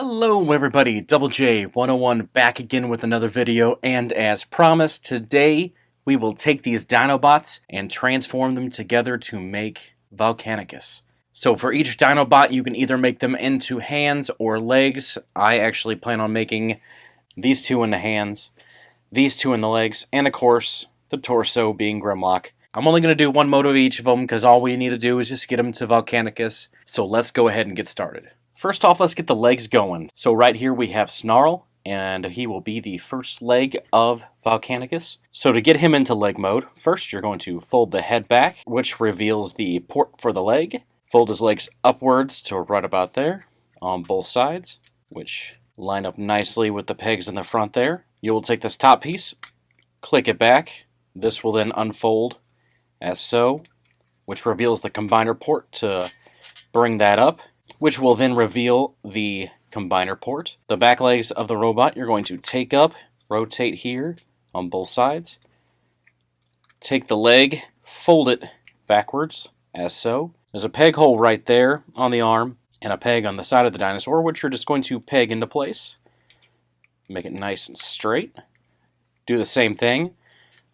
Hello everybody, Double J 101 back again with another video, and as promised, today we will take these dinobots and transform them together to make Volcanicus. So for each dinobot you can either make them into hands or legs. I actually plan on making these two into hands, these two in the legs, and of course the torso being Grimlock. I'm only going to do one mode of each of them because all we need to do is just get them to Volcanicus. So let's go ahead and get started. First off, let's get the legs going. So right here we have Snarl, and he will be the first leg of Volcanicus. So to get him into leg mode, first you're going to fold the head back, which reveals the port for the leg. Fold his legs upwards to right about there on both sides, which line up nicely with the pegs in the front there. You will take this top piece, click it back. This will then unfold as so, which reveals the combiner port to bring that up, which will then reveal the combiner port. The back legs of the robot you're going to take up, rotate here on both sides. Take the leg, fold it backwards, as so. There's a peg hole right there on the arm, and a peg on the side of the dinosaur, which you're just going to peg into place. Make it nice and straight. Do the same thing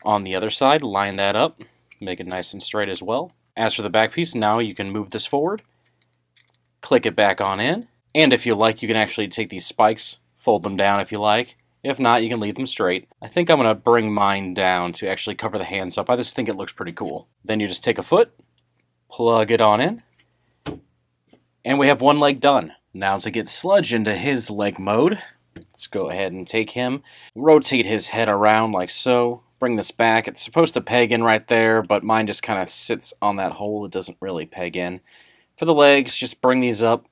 on the other side, line that up, make it nice and straight as well. As for the back piece, now you can move this forward. Click it back on in, and if you like, you can actually take these spikes, fold them down if you like. If not, you can leave them straight. I think I'm going to bring mine down to actually cover the hands up. I just think it looks pretty cool. Then you just take a foot, plug it on in, and we have one leg done. Now to get Sludge into his leg mode, let's go ahead and take him, rotate his head around like so, bring this back. It's supposed to peg in right there, but mine just kind of sits on that hole. It doesn't really peg in. For the legs, just bring these up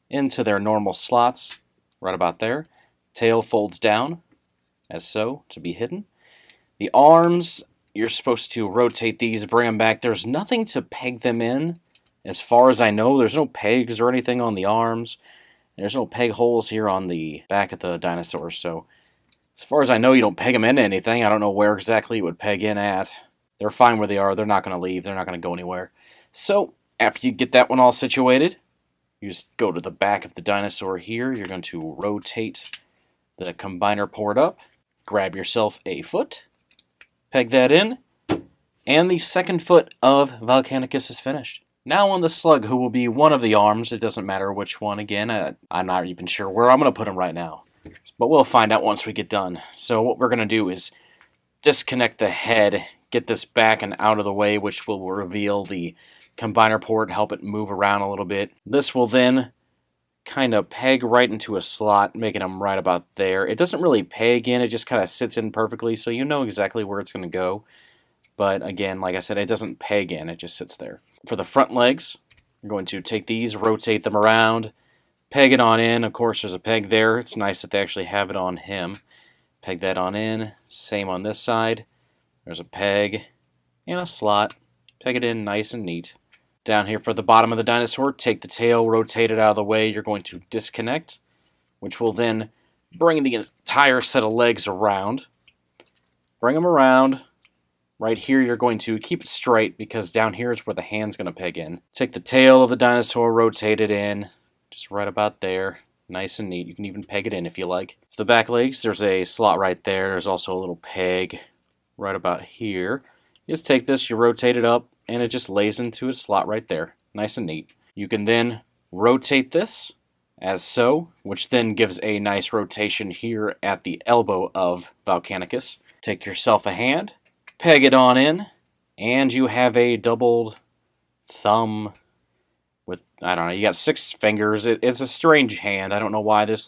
into their normal slots, right about there. Tail folds down, as so, to be hidden. The arms, you're supposed to rotate these, bring them back. There's nothing to peg them in. As far as I know, there's no pegs or anything on the arms. There's no peg holes here on the back of the dinosaur, so as far as I know, you don't peg them into anything. I don't know where exactly you would peg in at. They're fine where they are. They're not going to leave. They're not going to go anywhere. So after you get that one all situated, you just go to the back of the dinosaur here. You're going to rotate the combiner port up, grab yourself a foot, peg that in, and the second foot of Volcanicus is finished. Now on the Slug, who will be one of the arms. It doesn't matter which one. Again, I'm not even sure where I'm going to put him right now, but we'll find out once we get done. So what we're going to do is disconnect the head, get this back and out of the way, which will reveal the combiner port, help it move around a little bit. This will then kind of peg right into a slot, making them right about there. It doesn't really peg in, it just kind of sits in perfectly, so you know exactly where it's going to go. But again, like I said, it doesn't peg in, it just sits there. For the front legs, you're going to take these, rotate them around, peg it on in. Of course, there's a peg there. It's nice that they actually have it on him. Peg that on in. Same on this side. There's a peg and a slot. Peg it in nice and neat. Down here for the bottom of the dinosaur, take the tail, rotate it out of the way. You're going to disconnect, which will then bring the entire set of legs around. Bring them around. Right here, you're going to keep it straight because down here is where the hand's going to peg in. Take the tail of the dinosaur, rotate it in, just right about there. Nice and neat. You can even peg it in if you like. For the back legs, there's a slot right there. There's also a little peg right about here. You just take this, you rotate it up, and it just lays into its slot right there. Nice and neat. You can then rotate this as so, which then gives a nice rotation here at the elbow of Volcanicus. Take yourself a hand, peg it on in, and you have a doubled thumb with, I don't know, you got 6 fingers. It's a strange hand. I don't know why this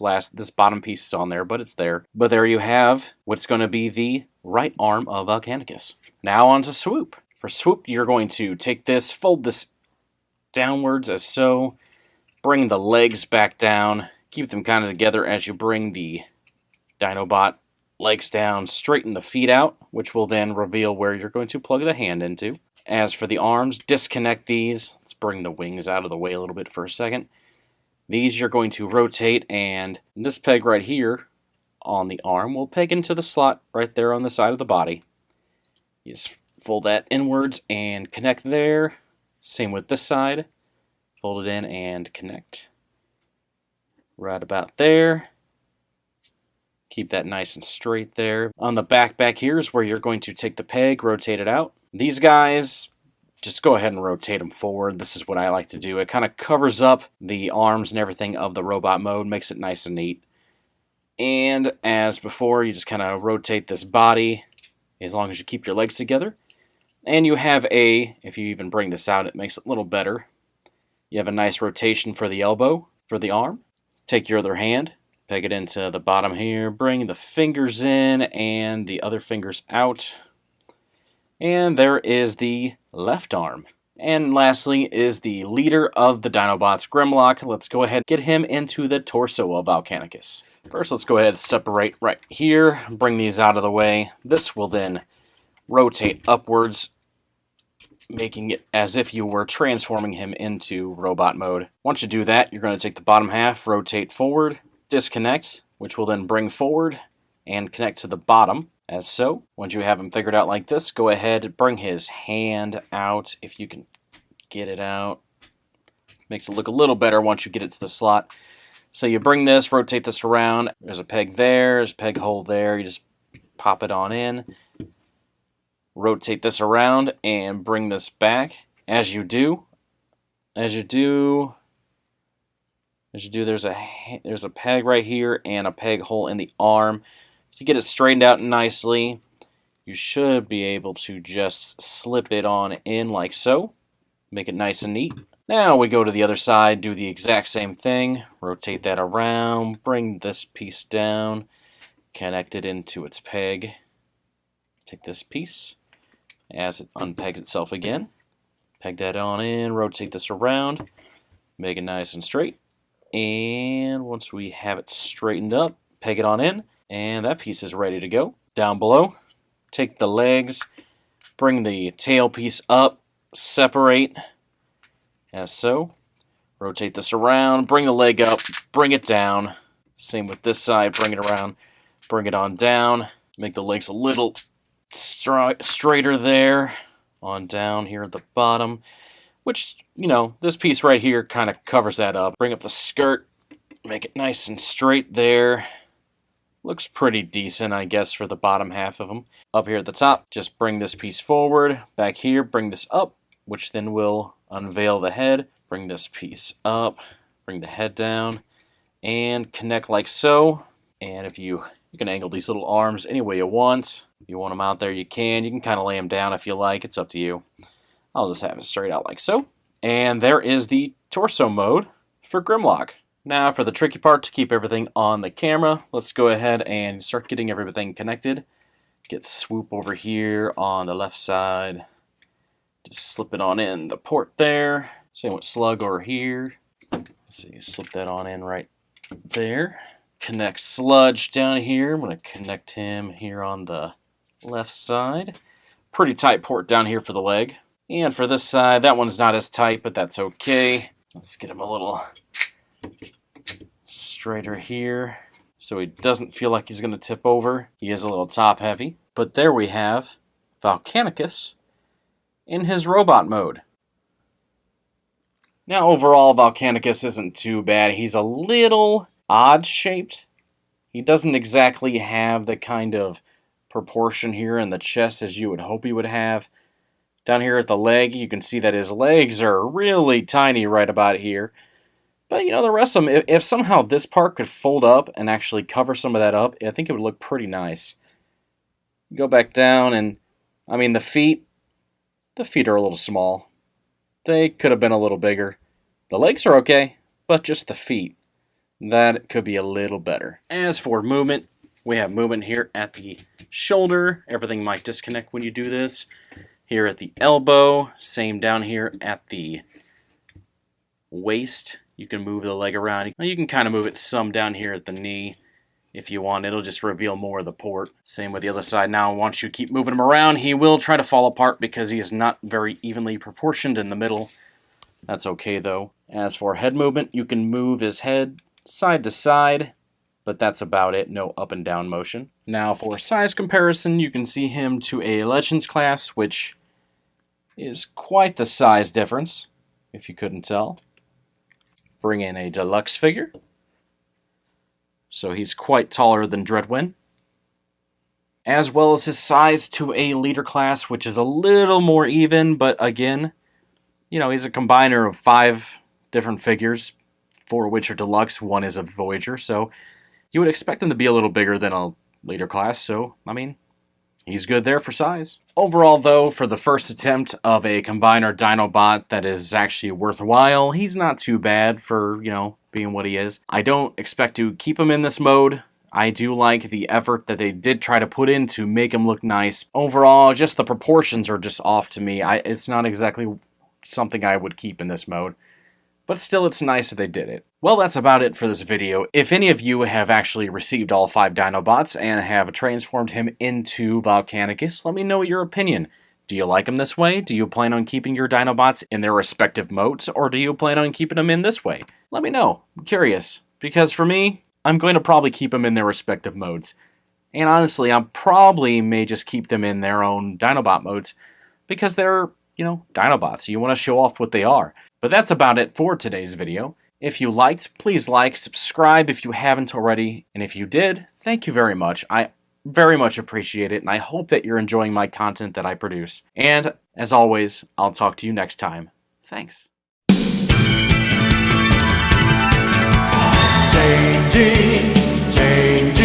bottom piece is on there, but it's there. But there you have what's going to be the right arm of Volcanicus. Now on to Swoop. For Swoop, you're going to take this, fold this downwards as so, bring the legs back down, keep them kind of together as you bring the Dinobot legs down, straighten the feet out, which will then reveal where you're going to plug the hand into. As for the arms, disconnect these. Let's bring the wings out of the way a little bit for a second. These you're going to rotate, and this peg right here on the arm will peg into the slot right there on the side of the body. You just fold that inwards and connect there. Same with this side. Fold it in and connect. right about there. Keep that nice and straight there. On the back here is where you're going to take the peg, rotate it out. These guys, just go ahead and rotate them forward. This is what I like to do. It kind of covers up the arms and everything of the robot mode, makes it nice and neat. And as before, you just kind of rotate this body as long as you keep your legs together. And you have if you even bring this out, it makes it a little better. You have a nice rotation for the elbow, for the arm. Take your other hand, peg it into the bottom here, bring the fingers in and the other fingers out. And there is the left arm. And lastly is the leader of the Dinobots, Grimlock. Let's go ahead and get him into the torso of Volcanicus. First, let's go ahead and separate right here, bring these out of the way. This will then rotate upwards, making it as if you were transforming him into robot mode. Once you do that, you're going to take the bottom half, rotate forward, disconnect, which will then bring forward and connect to the bottom, as so. Once you have him figured out like this, go ahead and bring his hand out, if you can get it out. Makes it look a little better once you get it to the slot. So you bring this, rotate this around. There's a peg there, there's a peg hole there. You just pop it on in. Rotate this around and bring this back. As you do, there's a peg right here and a peg hole in the arm. To get it straightened out nicely, you should be able to just slip it on in like so. Make it nice and neat. Now we go to the other side, do the exact same thing. Rotate that around, bring this piece down, connect it into its peg. Take this piece, as it unpegs itself again. Peg that on in, rotate this around, make it nice and straight. And once we have it straightened up, peg it on in, and that piece is ready to go. Down below, take the legs, bring the tail piece up, separate, as so. Rotate this around, bring the leg up, bring it down. Same with this side, bring it around, bring it on down. Make the legs a little straighter there, on down here at the bottom. Which, you know, this piece right here kind of covers that up. Bring up the skirt, make it nice and straight there. Looks pretty decent, I guess, for the bottom half of them. Up here at the top, just bring this piece forward. Back here, bring this up, which then will unveil the head. Bring this piece up, bring the head down, and connect like so. And if you can angle these little arms any way you want. If you want them out there, you can. You can kind of lay them down if you like. It's up to you. I'll just have it straight out like so. And there is the torso mode for Grimlock. Now for the tricky part, to keep everything on the camera, let's go ahead and start getting everything connected. Get Swoop over here on the left side. Just slip it on in the port there. Same with Slug over here. Let's see, slip that on in right there. Connect Sludge down here. I'm going to connect him here on the left side. Pretty tight port down here for the leg. And for this side, that one's not as tight, but that's okay. Let's get him a little straighter here so he doesn't feel like he's going to tip over. He is a little top heavy. But there we have Volcanicus in his robot mode. Now overall, Volcanicus isn't too bad. He's a little odd shaped. He doesn't exactly have the kind of proportion here in the chest as you would hope he would have. Down here at the leg, you can see that his legs are really tiny right about here. But, you know, the rest of them, if somehow this part could fold up and actually cover some of that up, I think it would look pretty nice. Go back down and, I mean, the feet are a little small. They could have been a little bigger. The legs are okay, but just the feet. That could be a little better. As for movement, we have movement here at the shoulder. Everything might disconnect when you do this. Here at the elbow, same down here at the waist. You can move the leg around. You can kind of move it some down here at the knee if you want. It'll just reveal more of the port. Same with the other side. Now, once you keep moving him around, he will try to fall apart because he is not very evenly proportioned in the middle. That's okay, though. As for head movement, you can move his head side to side, but that's about it. No up and down motion. Now, for size comparison, you can see him to a Legends class, which is quite the size difference, if you couldn't tell. Bring in a deluxe figure. so he's quite taller than Dreadwin. As well as his size to a leader class, which is a little more even, but again, you know, he's a combiner of 5 different figures, 4 of which are deluxe, 1 is a Voyager, so you would expect him to be a little bigger than a leader class, so, I mean, he's good there for size. Overall, though, for the first attempt of a combiner Dinobot that is actually worthwhile, he's not too bad for, you know, being what he is. I don't expect to keep him in this mode. I do like the effort that they did try to put in to make him look nice. Overall, just the proportions are just off to me. It's not exactly something I would keep in this mode. But still, it's nice that they did it. Well, that's about it for this video. If any of you have actually received all 5 Dinobots and have transformed him into Volcanicus, let me know your opinion. Do you like him this way? Do you plan on keeping your Dinobots in their respective modes? Or do you plan on keeping them in this way? Let me know. I'm curious. Because for me, I'm going to probably keep them in their respective modes. And honestly, I probably may just keep them in their own Dinobot modes. Because they're, you know, Dinobots. You want to show off what they are. But that's about it for today's video. If you liked, please like, subscribe if you haven't already. And if you did, thank you very much. I very much appreciate it. And I hope that you're enjoying my content that I produce. And as always, I'll talk to you next time. Thanks. Changing, changing.